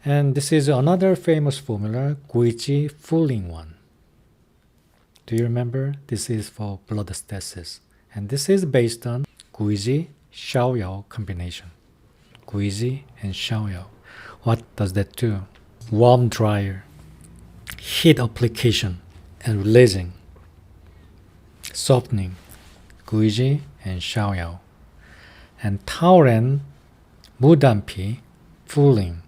And this is another famous formula, Gui Zhi Ling one. Do you remember? This is for blood stasis. And this is based on Gui Zhi Xiao combination. Gui Zhi and Xiao. What does that do? Warm dryer, heat application and releasing, softening, Gui Zhi and Xiao. And Taoren, Mudampi, Fuling.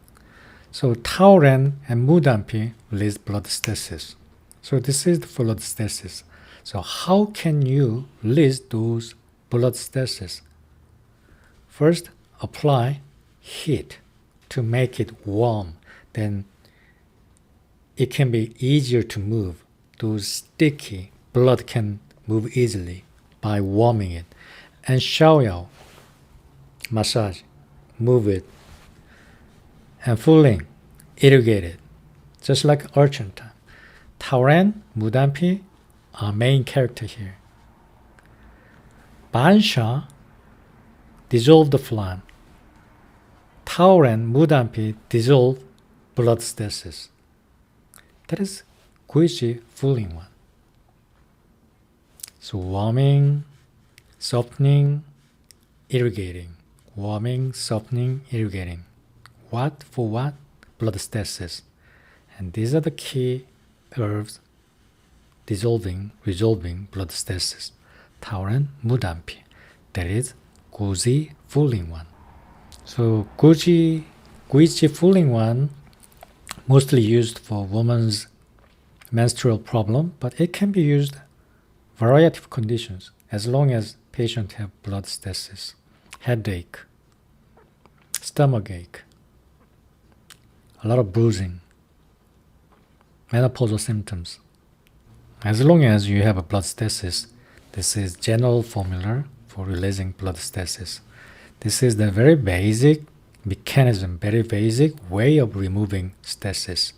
So Taoren and Mudampi release blood stasis. So this is the blood stasis. So how can you release those blood stasis? First, apply heat to make it warm. Then it can be easier to move. Those sticky blood can move easily by warming it. And xiaoyao, massage, move it. And Fuling, irrigate it, just like urchin time. Taoren, Mudampi are main character here. Bansha, dissolve the phlegm. Taoren, Mudampi dissolve blood stasis. That is Gui Zhi Ling one. So warming, softening, irrigating. Warming, softening, irrigating. What for what? Blood stasis. And these are the key herbs dissolving, resolving blood stasis. Taoren, Mudampi. That is Gui Zhi Ling one. So Gui Zhi Ling one mostly used for women's menstrual problem, but it can be used variety of conditions as long as patient have blood stasis, headache, stomach ache, a lot of bruising, menopausal symptoms. As long as you have a blood stasis, this is general formula for releasing blood stasis. This is the very basic mechanism, very basic way of removing stasis.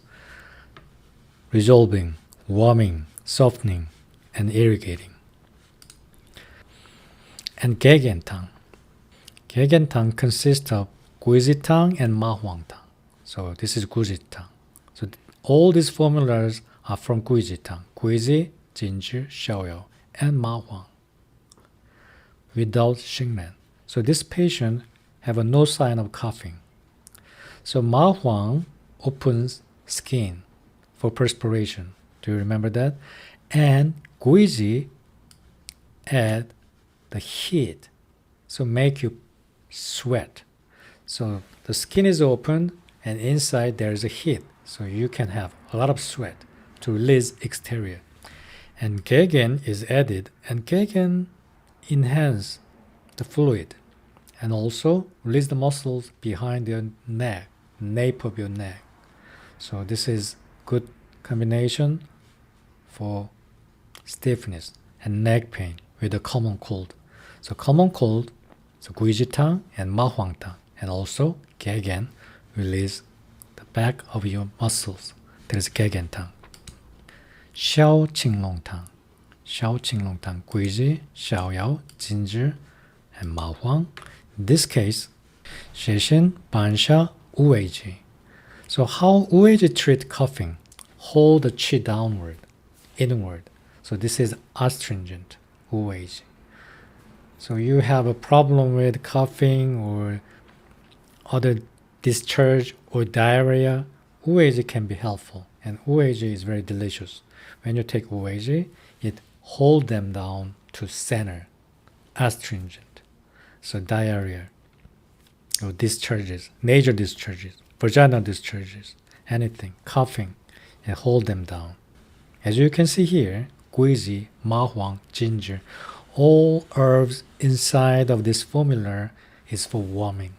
Resolving, warming, softening, and irrigating. And Tang. Tang consists of Gui Zhi Tang and Ma Huang Tang. So this is Gui Zhi Tang. So all these formulas are from Gui Zhi Tang. Gui Zhi, Ginger, Xiaoyao, and Ma Huang. Without Xingmen. So this patient have no sign of coughing. So Ma Huang opens skin for perspiration. Do you remember that? And Gui Zhi add the heat, so make you sweat. So the skin is open and inside there is a heat, so you can have a lot of sweat to release exterior. And Gegen is added, and Gegen enhance the fluid and also release the muscles behind your neck, nape of your neck. So this is good combination for stiffness and neck pain with a common cold. So common cold, so Gui Zhi Tang and Ma Huang Tang, and also Gegen release the back of your muscles. There is Gegen Tang. Xiao Qing Long Tan. Xiao Qing Long Tan, Gui Zhi, Xiaoyao, Ginger, and Ma Huang. In this case, Xie Bansha, Wu Ji. So how Wu Ji treat coughing? Hold the qi downward, inward. So this is astringent, Wu Ji. So you have a problem with coughing or other discharge or diarrhea, Wu Ji can be helpful. And Wu Ji is very delicious. When you take Wu Ji, it hold them down to center, astringent. So diarrhea or discharges, nasal discharges, vaginal discharges, anything, coughing, and hold them down. As you can see here, Gui Zhi, Ma Huang, Ginger, all herbs inside of this formula is for warming.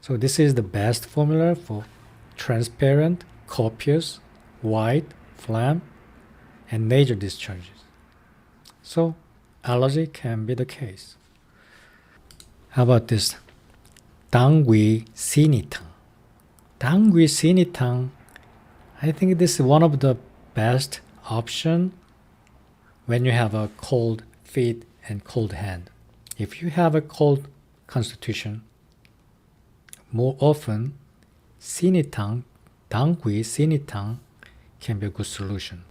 So this is the best formula for transparent, copious, white, phlegm, and nasal discharges. So allergy can be the case. How about this? Dang Gui Zhi Tang. Dang Gui Zhi Tang, I think this is one of the best option when you have a cold feet and cold hand. If you have a cold constitution, more often Zhi Tang Tang Gui Zhi Tang can be a good solution.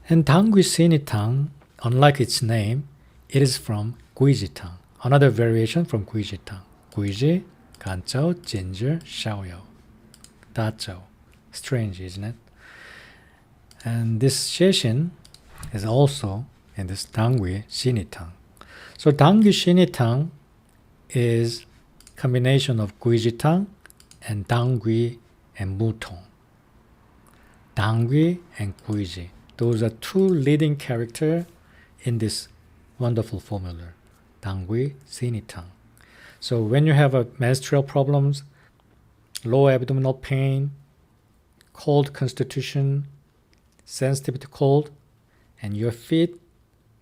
And Tang Gui Zhi Tang, unlike its name, it is from Gui Zhi Tang, another variation from Gui Zhi Tang. Gui Zhi, Ganzhou, Ginger, Xiaoyao, Dazhou. Strange, isn't it? And this Xie is also in this Tang Gui Zhi Tang. So Tang Gui Zhi Tang is combination of Gui Zhi Tang and Tang Gui and Mu Tong. Tang Gui and Gui Zhi. Those are two leading characters in this wonderful formula, Tang Gui Zhi Tang. So when you have menstrual problems, low abdominal pain, cold constitution, sensitive to cold, and your feet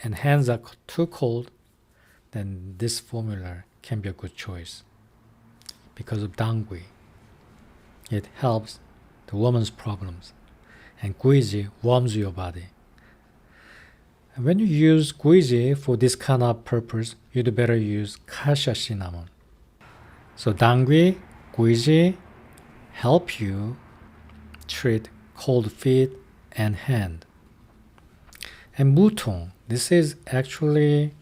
and hands are too cold, then this formula can be a good choice because of Tang Gui. It helps the woman's problems, and Gui Zhi warms your body. And when you use Gui Zhi for this kind of purpose, you'd better use cassia cinnamon. So Tang Gui, Gui Zhi help you treat cold feet and hand. And Mu Tong, this is actually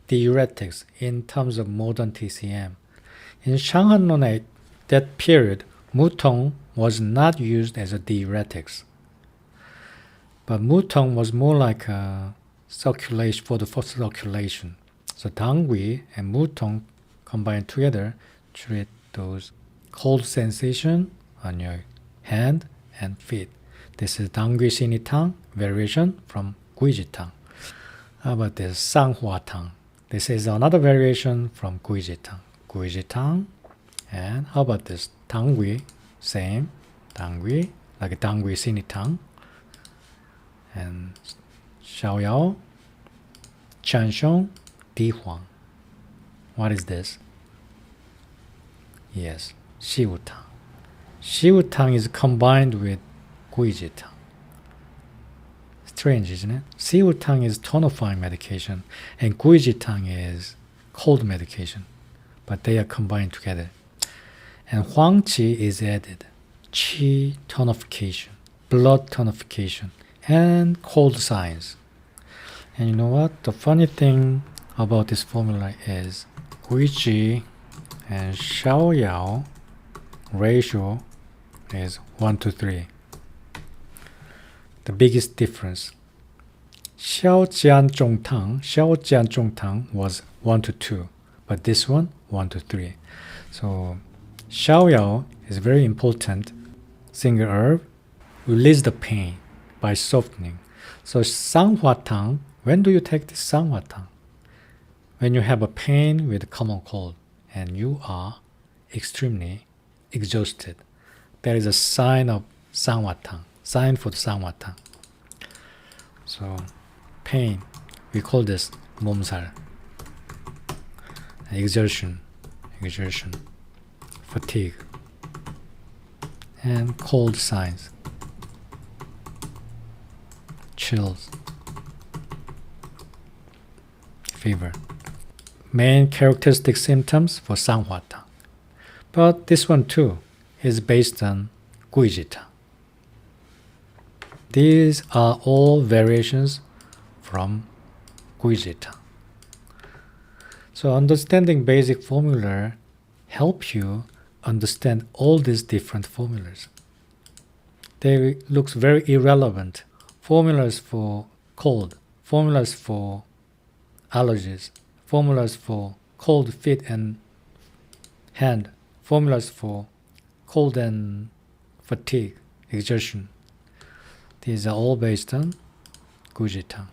diuretics in terms of modern TCM. In Shanghanlong at that period, Mu Tong was not used as a diuretics. But Mu Tong was more like a circulation for circulation. So Tang Gui and Mu Tong combined together treat those cold sensation on your hand and feet. This is Tang Gui Zhi Tang variation from Gui Zhi Tang. How about this Sang Hua Tang? This is another variation from Gui Zhi Tang. Gui Zhi Tang. And how about this Tang Gui? Same. Tang Gui, like a Tang Gui Zhi Tang. And Xiaoyao, Chanshong, Di Huang. What is this? Yes, Xiu Tang. Xiu Tang is combined with Gui Zhi Tang. Strange, isn't it? Xiu Tang is tonifying medication and Gui Zhi Tang is cold medication, but they are combined together. And Huang Qi is added. Qi tonification, blood tonification, and cold signs. And you know what? The funny thing about this formula is Gui Zhi and Xiaoyao ratio is 1:3. The biggest difference. Xiao Qing Tang was 1:2, but this one 1:3. So Xiaoyao is very important single herb, release the pain by softening. So Sanghua Tang, when do you take this Sanghua Tang? When you have a pain with common cold and you are extremely exhausted. That is a sign of Sanghua Tang, sign for the Sanghua Tang. So pain, we call this 몸살. Exertion, fatigue, and cold signs, chills, fever. Main characteristic symptoms for Sanghua Tang. But this one too is based on Gui Zhi Tang. These are all variations from Gui Zhi Tang. So understanding basic formula help you understand all these different formulas. They look very irrelevant. Formulas for cold, formulas for allergies, formulas for cold feet and hand, formulas for cold and fatigue, exertion. These are all based on Gui Zhi Tang.